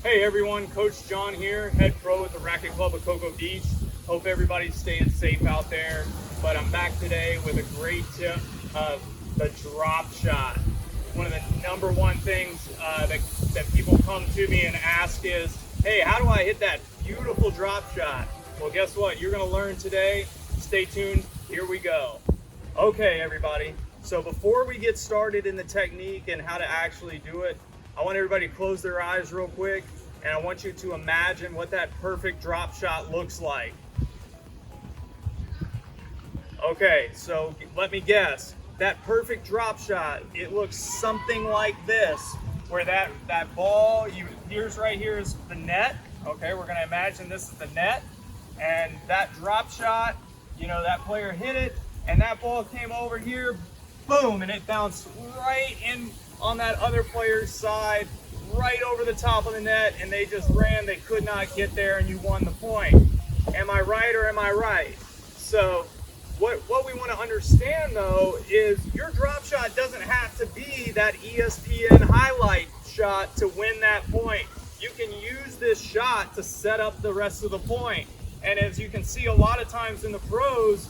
Hey everyone, Coach John here, head pro at the Racket Club of Cocoa Beach. Hope everybody's staying safe out there. But I'm back today with a great tip of the drop shot. One of the number one things that people come to me and ask is, hey, how do I hit that beautiful drop shot? Well, guess what? You're going to learn today. Stay tuned. Here we go. Okay, everybody. So before we get started in the technique and how to actually do it, I want everybody to close their eyes real quick, and I want you to imagine what that perfect drop shot looks like. Okay, so let me guess. That perfect drop shot, it looks something like this, where that ball, here's right here is the net. Okay, we're gonna imagine this is the net, and that drop shot, that player hit it, and that ball came over here, boom, and it bounced right in on that other player's side, right over the top of the net, and they just ran, they could not get there, and you won the point. Am I right or am I right? So what we want to understand though is your drop shot doesn't have to be that ESPN highlight shot to win that point. You can use this shot to set up the rest of the point. And as you can see a lot of times in the pros,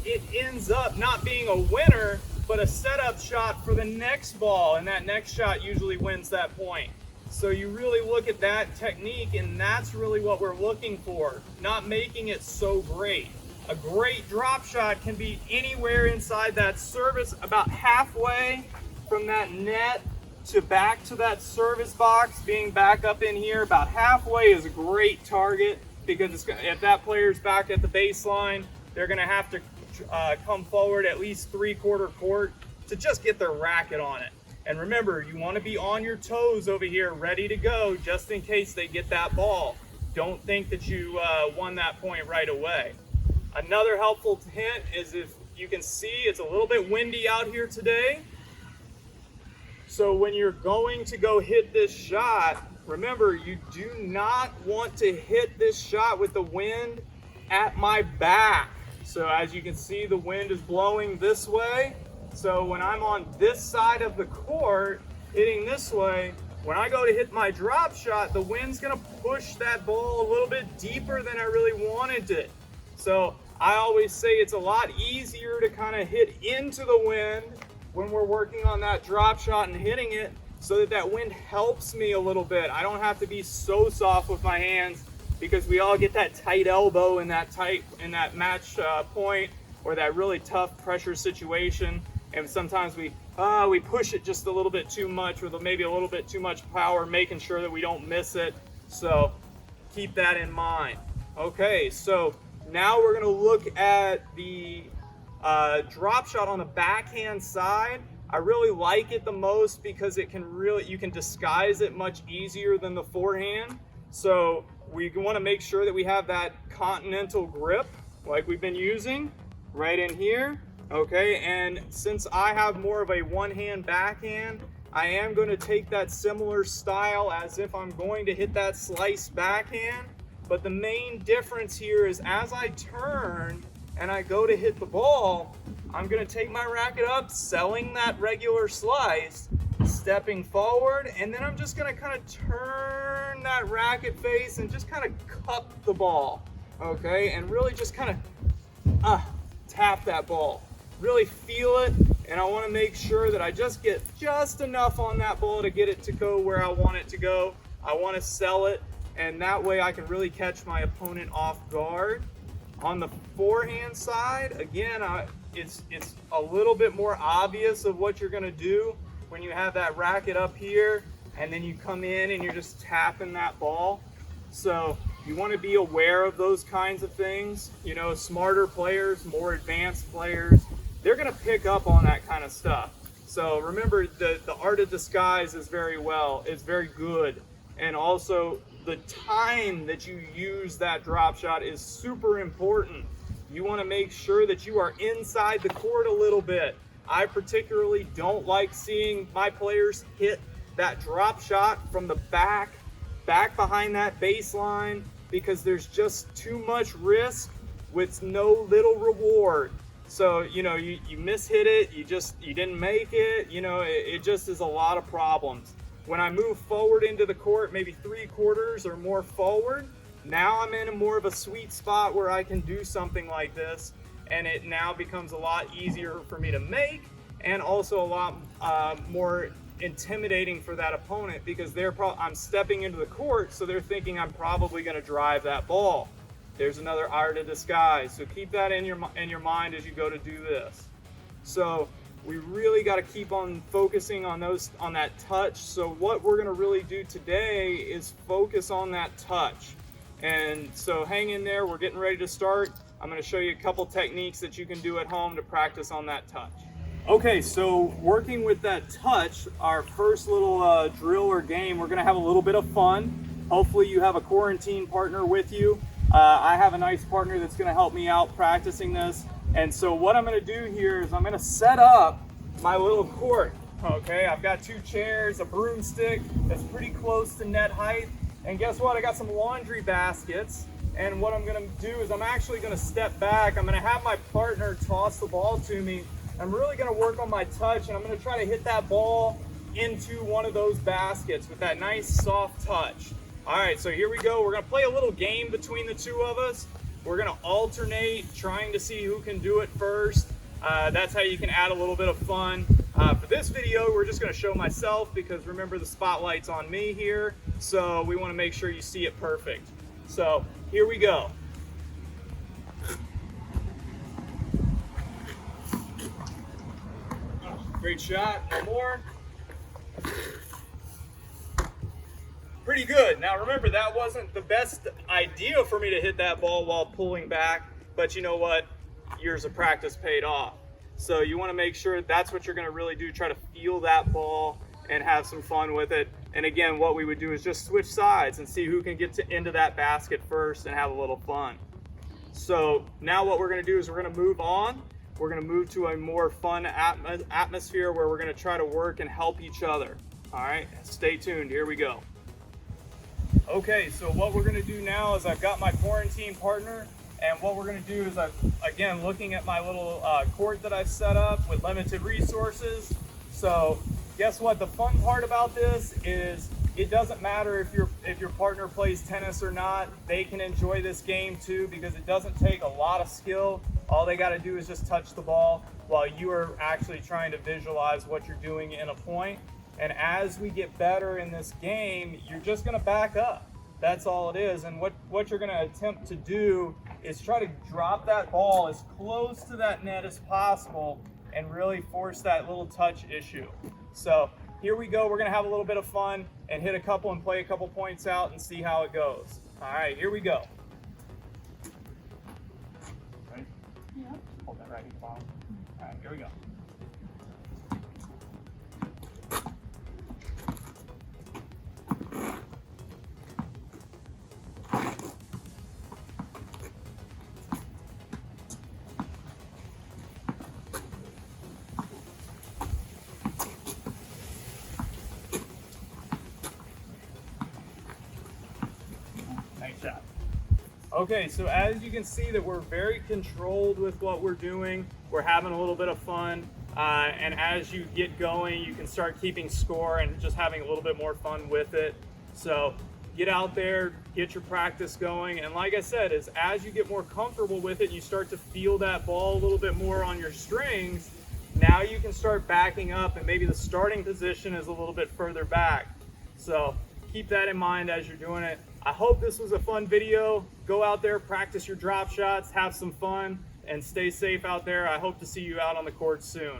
it ends up not being a winner, but a setup shot for the next ball, and that next shot usually wins that point. So you really look at that technique, and that's really what we're looking for, not making it so great. A great drop shot can be anywhere inside that service, about halfway from that net to back to that service box, being back up in here, about halfway is a great target, because if that player's back at the baseline, they're gonna have to come forward at least 3/4 court to just get their racket on it. And remember, you want to be on your toes over here, ready to go, just in case they get that ball. Don't think that you won that point right away. Another helpful hint is, if you can see, it's a little bit windy out here today. So when you're going to go hit this shot, remember, you do not want to hit this shot with the wind at my back. So as you can see, the wind is blowing this way. So when I'm on this side of the court, hitting this way, when I go to hit my drop shot, the wind's gonna push that ball a little bit deeper than I really wanted it. So I always say it's a lot easier to kind of hit into the wind when we're working on that drop shot and hitting it, so that wind helps me a little bit. I don't have to be so soft with my hands, because we all get that tight elbow in that match point, or that really tough pressure situation, and sometimes we push it just a little bit too much, with maybe a little bit too much power, making sure that we don't miss it. So keep that in mind. Okay, so now we're gonna look at the drop shot on the backhand side. I really like it the most because you can disguise it much easier than the forehand. So we want to make sure that we have that continental grip like we've been using right in here. Okay, and since I have more of a one-hand backhand, I am going to take that similar style as if I'm going to hit that slice backhand. But the main difference here is, as I turn and I go to hit the ball, I'm going to take my racket up, selling that regular slice, stepping forward, and then I'm just going to kind of turn that racket face and just kind of cup the ball, okay? And really just kind of tap that ball. Really feel it, and I want to make sure that I just get just enough on that ball to get it to go where I want it to go. I want to sell it, and that way I can really catch my opponent off guard. On the forehand side, again, it's a little bit more obvious of what you're going to do when you have that racket up here, and then you come in and you're just tapping that ball. So you want to be aware of those kinds of things. Smarter players, more advanced players, they're going to pick up on that kind of stuff. So remember, the art of disguise is very good. And also, the time that you use that drop shot is super important. You want to make sure that you are inside the court a little bit. I particularly don't like seeing my players hit that drop shot from the back behind that baseline, because there's just too much risk with no little reward. So, you mishit it, you didn't make it, it just is a lot of problems. When I move forward into the court, maybe 3/4 or more forward, now I'm in a more of a sweet spot where I can do something like this, and it now becomes a lot easier for me to make, and also a lot more intimidating for that opponent, because I'm stepping into the court, so they're thinking I'm probably going to drive that ball. There's another art of disguise, so keep that in your mind as you go to do this. So we really got to keep on focusing on that touch. So what we're going to really do today is focus on that touch. And so hang in there, we're getting ready to start. I'm going to show you a couple techniques that you can do at home to practice on that touch. Okay, so working with that touch, our first little drill or game, we're going to have a little bit of fun. Hopefully you have a quarantine partner with you. I have a nice partner that's going to help me out practicing this. And so what I'm going to do here is I'm going to set up my little court. Okay, I've got 2 chairs, a broomstick that's pretty close to net height. And guess what? I got some laundry baskets. And what I'm going to do is I'm actually going to step back. I'm going to have my partner toss the ball to me. I'm really going to work on my touch, and I'm going to try to hit that ball into one of those baskets with that nice soft touch. All right, so here we go. We're going to play a little game between the 2 of us. We're going to alternate, trying to see who can do it first. That's how you can add a little bit of fun. For this video, we're just going to show myself, because remember, the spotlight's on me here, so we want to make sure you see it perfect. So here we go. Great shot, no more. Pretty good. Now remember, that wasn't the best idea for me to hit that ball while pulling back, but you know what? Years of practice paid off. So you want to make sure that's what you're going to really do. Try to feel that ball and have some fun with it. And again, what we would do is just switch sides and see who can get into that basket first and have a little fun. So now what we're going to do is we're going to move on. We're going to move to a more fun atmosphere where we're going to try to work and help each other. All right, stay tuned. Here we go. Okay, so what we're going to do now is I've got my quarantine partner, and what we're going to do is again, looking at my little court that I've set up with limited resources. So guess what? The fun part about this is it doesn't matter if your partner plays tennis or not. They can enjoy this game too, because it doesn't take a lot of skill. All they got to do is just touch the ball while you are actually trying to visualize what you're doing in a point. And as we get better in this game, you're just going to back up. That's all it is. And what you're going to attempt to do is try to drop that ball as close to that net as possible and really force that little touch issue. So here we go. We're going to have a little bit of fun and hit a couple and play a couple points out and see how it goes. All right, here we go. Ready? Yeah. Hold that right here, Bob. All right, here we go. Nice shot. Okay, so as you can see that we're very controlled with what we're doing. We're having a little bit of fun. And as you get going, you can start keeping score and just having a little bit more fun with it. So get out there, get your practice going. And like I said, as you get more comfortable with it, you start to feel that ball a little bit more on your strings. Now you can start backing up, and maybe the starting position is a little bit further back. So keep that in mind as you're doing it. I hope this was a fun video. Go out there, practice your drop shots, have some fun, and stay safe out there. I hope to see you out on the court soon.